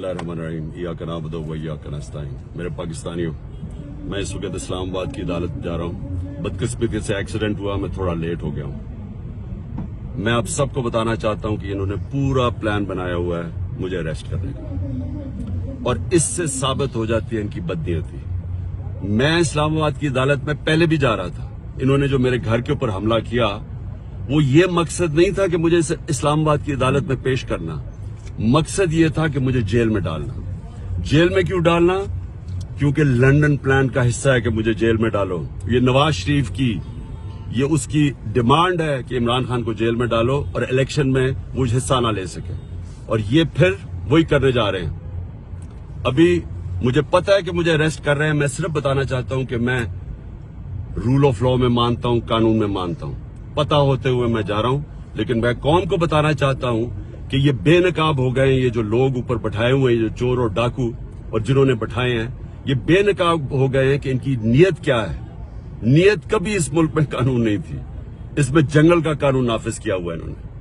बिस्मिल्लाहिर्रहमानिर्रहीम इय्याका नअबुदु व इय्याका नस्तईन। मेरे पाकिस्तानियों, मैं इस वक्त इस्लामाबाद की अदालत जा रहा हूँ। बदकिस्मती से एक्सीडेंट हुआ, मैं थोड़ा लेट हो गया हूँ। मैं आप सबको बताना चाहता हूँ कि इन्होंने पूरा प्लान बनाया हुआ है मुझे अरेस्ट करने का, और इससे साबित हो जाती है इनकी बदनीयती। मैं इस्लामाबाद की अदालत में पहले भी जा रहा था। इन्होंने जो मेरे घर के ऊपर हमला किया, वो ये मकसद नहीं था कि मुझे इस्लामाबाद की अदालत में पेश करना। मकसद ये था कि मुझे जेल में डालना। जेल में क्यों डालना? क्योंकि लंदन प्लान का हिस्सा है कि मुझे जेल में डालो। ये नवाज शरीफ की ये उसकी डिमांड है कि इमरान खान को जेल में डालो और इलेक्शन में वो हिस्सा ना ले सके, और ये फिर वही करने जा रहे हैं। अभी मुझे पता है कि मुझे अरेस्ट कर रहे हैं। मैं सिर्फ बताना चाहता हूं कि मैं रूल ऑफ लॉ में मानता हूं, कानून में मानता हूं। पता होते हुए मैं जा रहा हूं, लेकिन मैं कौम को बताना चाहता हूं कि ये बेनकाब हो गए हैं। ये जो लोग ऊपर बैठाए हुए हैं, जो चोर और डाकू और जिन्होंने बैठाए हैं, ये बेनकाब हो गए हैं कि इनकी नीयत क्या है। नीयत कभी इस मुल्क में कानून नहीं थी। इसमें जंगल का कानून नाफिज किया हुआ है इन्होंने।